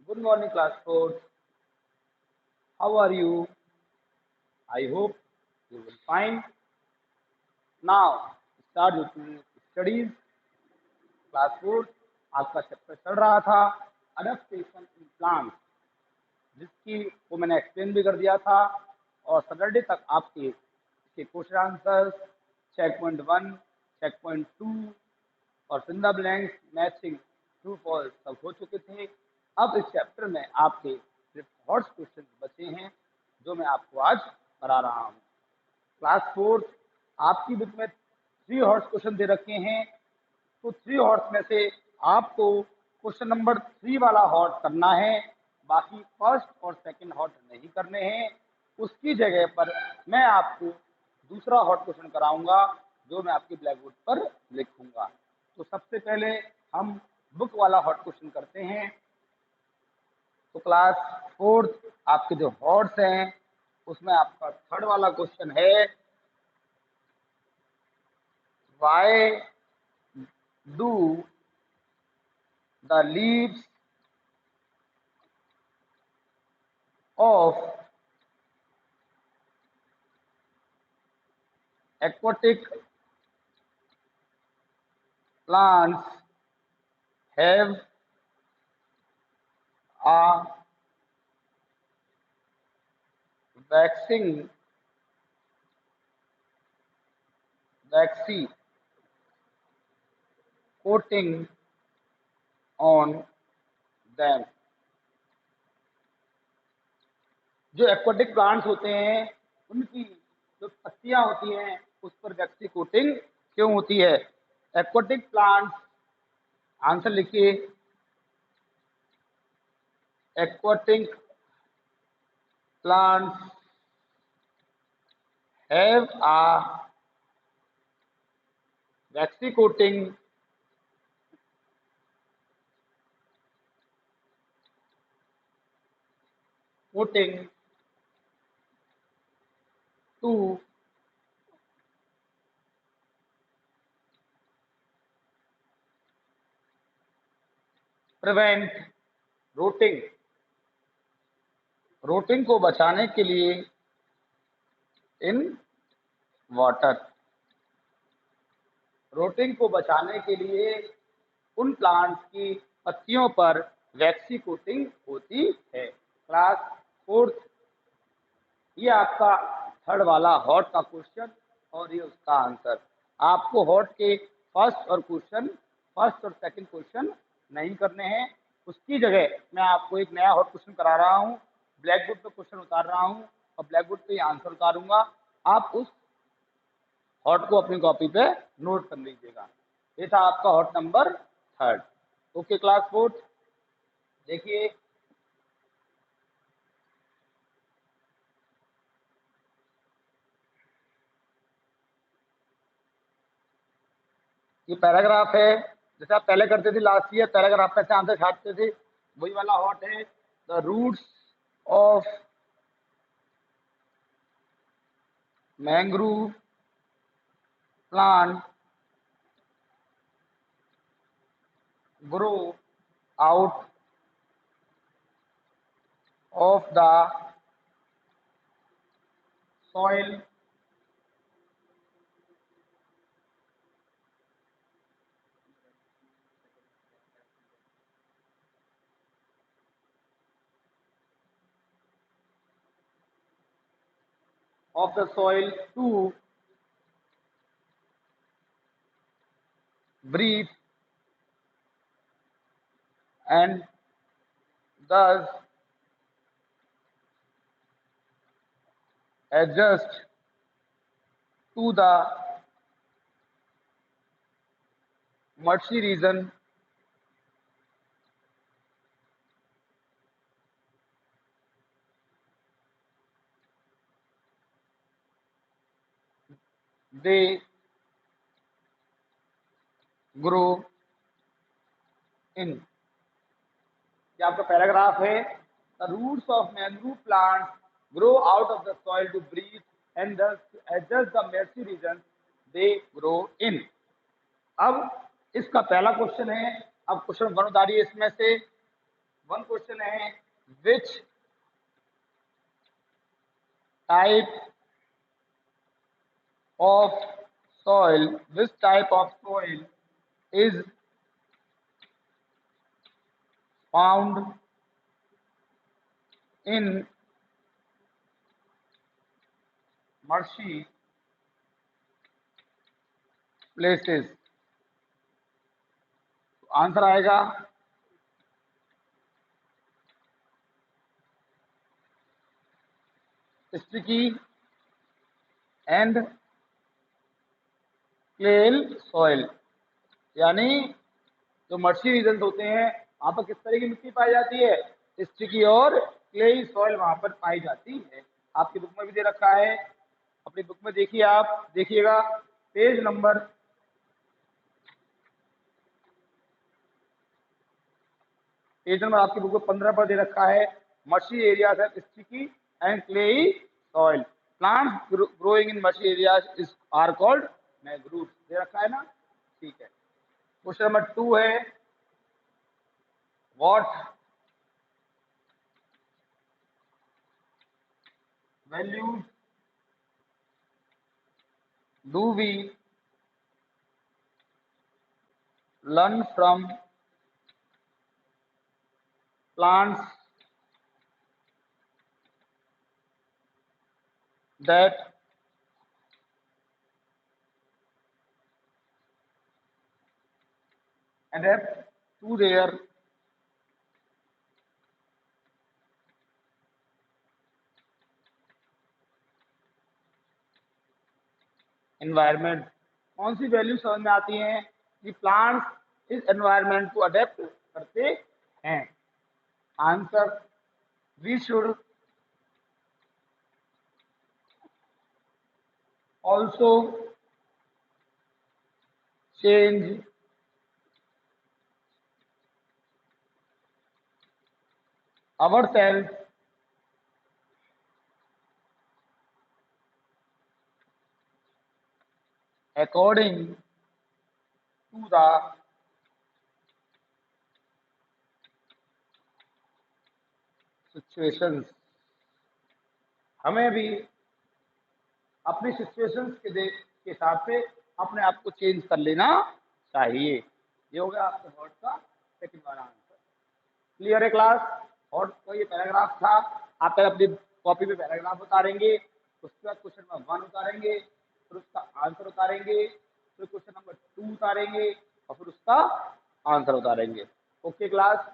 Good morning, class 4. How are you? I hope you will fine. Now, start your studies. Class 4 आपका chapter चल रहा था adaptation in plants, जिसकी को मैंने एक्सप्लेन भी कर दिया था और सैटरडे तक आपके इसके question answers check point 1, check point 2 और fill the blanks matching true false सब हो चुके थे। अब इस चैप्टर में आपके सिर्फ हॉट्स क्वेश्चन बचे हैं जो मैं आपको आज करा रहा हूँ। क्लास 4 आपकी बुक में 3 हॉट्स क्वेश्चन दे रखे हैं, तो 3 हॉट्स में से आपको क्वेश्चन नंबर 3 वाला हॉट करना है, बाकी फर्स्ट और सेकंड हॉट नहीं करने हैं। उसकी जगह पर मैं आपको दूसरा हॉट क्वेश्चन कराऊंगा जो मैं आपके ब्लैक बोर्ड पर लिखूंगा। तो सबसे पहले हम बुक वाला हॉट क्वेश्चन करते हैं। तो क्लास 4 आपके जो हॉट्स हैं उसमें आपका थर्ड वाला क्वेश्चन है, why do the leaves of aquatic plants have a waxy coating on them। जो एक्वाटिक प्लांट्स होते हैं उनकी जो पत्तियां होती हैं उस पर वैक्सी कोटिंग क्यों होती है? एक्वाटिक प्लांट्स, आंसर लिखिए, aquatic plants have a waxy coating to prevent rotting। रोटिंग को बचाने के लिए इन वाटर, रोटिंग को बचाने के लिए उन प्लांट्स की पत्तियों पर वैक्सी कोटिंग होती है। क्लास 4 ये आपका थर्ड वाला हॉट का क्वेश्चन और ये उसका आंसर। आपको हॉट के फर्स्ट और सेकंड क्वेश्चन नहीं करने हैं। उसकी जगह मैं आपको एक नया हॉट क्वेश्चन करा रहा हूँ, ब्लैक बोर्ड पे क्वेश्चन उतार रहा हूँ और ब्लैक बोर्ड पे आंसर उतारूंगा। आप उस हॉट को अपनी कॉपी पे नोट कर लीजिएगा। ये था आपका हॉट नंबर 3। ओके क्लास 4, देखिए ये पैराग्राफ है, जैसे आप पहले करते थे लास्ट ईयर, पैराग्राफ में से आंसर छापते थे, वही वाला हॉट है। The roots of mangrove plant grow out of the soil to breathe and thus adjust to the marshy region they grow in। ये आपका पैराग्राफ है। The roots of mangrove plants grow out of the soil to breathe and thus adjust the marshy region they grow in। अब इसका पहला question है। अब question 1 उतारिए इसमें से, वन क्वेश्चन है, which type of which type of soil is found in marshy places? Answer आएगा sticky and क्लेल soil, यानी जो मर्शी रीजन होते हैं वहां पर किस तरह की मिट्टी पाई जाती है, स्टिकी और क्लेई सॉइल वहां पर पाई जाती है। आपकी बुक में भी दे रखा है, अपनी बुक में देखिए, आप देखिएगा पेज नंबर आपकी बुक में 15 पर दे रखा है, मर्शी एरियाज है sticky and clayey soil, plants growing in marshy areas is are called mangrove, दे रखा है ना। ठीक है, क्वेश्चन नंबर 2 है, what values do we learn from plants that adapt to their environment? कौन सी वैल्यू समझ में आती हैं कि प्लांट्स इस एनवायरनमेंट को अडेप्ट करते हैं? Answer, we should also change our self according to the situations. हमें भी अपनी सिचुएशंस के हिसाब से अपने आप को चेंज कर लेना चाहिए। ये हो गया आपके वर्ड का सेकंड वाला आंसर। क्लियर है क्लास? और तो ये पैराग्राफ था, आप पहले अपनी कॉपी पे पैराग्राफ उतारेंगे, उसके बाद क्वेश्चन नंबर 1 उतारेंगे, फिर उसका आंसर उतारेंगे, फिर क्वेश्चन नंबर 2 उतारेंगे और फिर उसका आंसर उतारेंगे। ओके क्लास,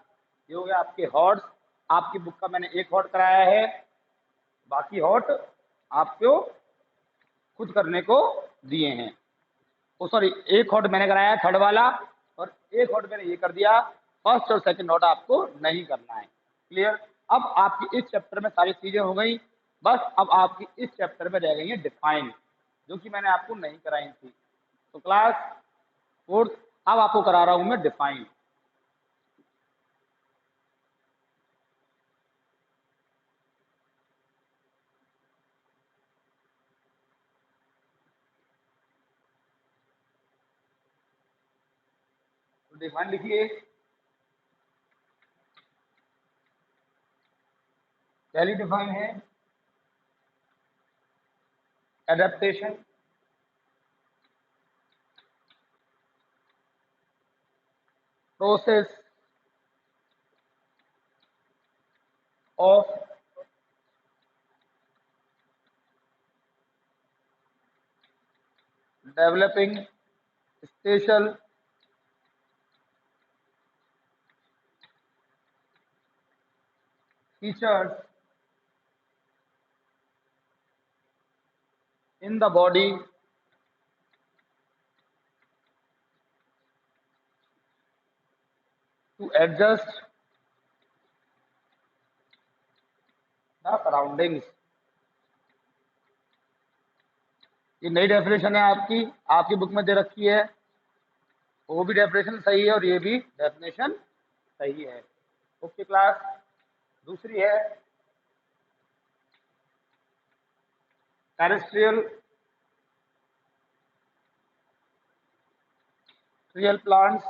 ये हो गया आपके हॉट्स। आपकी बुक का मैंने एक हॉट कराया है, बाकी हॉट आपको खुद करने को दिए हैं। ओ सॉरी, एक हॉट मैंने कराया है थर्ड वाला, और एक हॉट मैंने ये कर दिया, फर्स्ट और सेकंड हॉट आपको नहीं करना है। क्लियर? अब आपकी इस चैप्टर में सारी चीजें हो गई, बस अब आपकी इस चैप्टर में रह गई है डिफाइन, जो कि मैंने आपको नहीं कराई थी। तो क्लास फोर्थ अब आपको करा रहा हूं मैं डिफाइन। तो डिफाइन लिखिए। पहली डिफाइन है adaptation, process of developing special features in the body to adjust the surroundings। ये नई डेफिनेशन है आपकी, आपकी बुक में दे रखी है, वो भी डेफिनेशन सही है और ये भी डेफिनेशन सही है। ओके क्लास, दूसरी है terrestrial real plants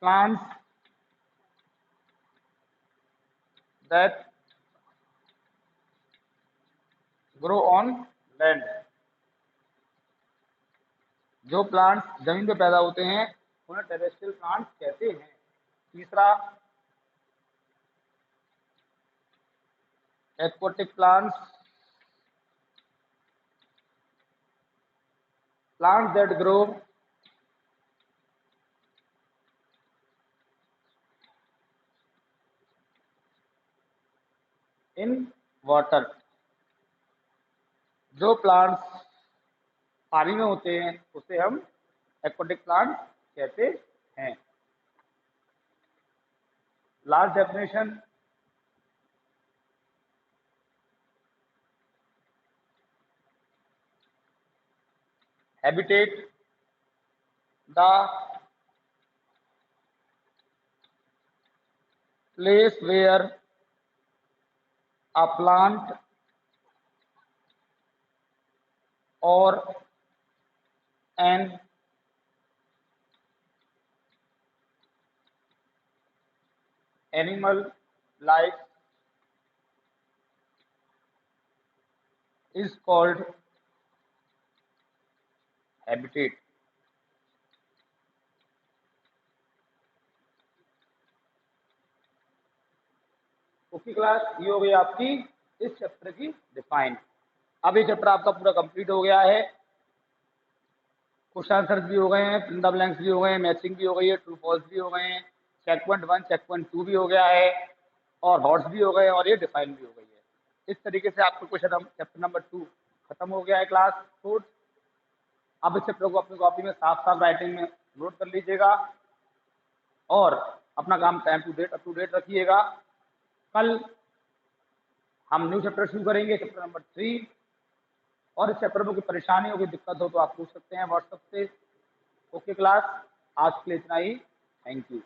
plants that grow on land, जो प्लांट्स जमीन पे पैदा होते हैं उन्हें टेरेस्ट्रियल प्लांट्स कहते हैं। तीसरा, aquatic plants, plants that grow in water, जो प्लांट्स पानी में होते हैं उसे हम एक्वाटिक प्लांट कहते हैं। Last definition, habitat, the place where a plant or an animal life is called habitat। Okay class, ये हो गई आपकी इस चैप्टर की डिफाइन। अब ये चैप्टर आपका पूरा कंप्लीट हो गया है। क्वेश्चन आंसर्स भी हो गए हैं, फिल इन द ब्लैंक्स भी हो गए हैं, मैचिंग भी हो गई है, ट्रू फॉल्स भी हो गए हैं, चेक पॉइंट 1 चेक पॉइंट 2 भी हो गया है, और हॉर्स भी हो गए हैं, और ये डिफाइन भी हो गई है। इस तरीके से आपका क्वेश्चन चैप्टर नंबर 2 खत्म हो गया है क्लास 4। अब इस चैप्टर को अपनी कॉपी में साफ साफ राइटिंग में नोट कर लीजिएगा और अपना काम time to date up to date रखिएगा। कल हम न्यू चैप्टर शुरू करेंगे, चैप्टर नंबर 3, और इस चैप्टर में कोई परेशानी हो, कोई दिक्कत हो तो आप पूछ सकते हैं व्हाट्सएप से। ओके क्लास, आज के लिए इतना ही। Thank you.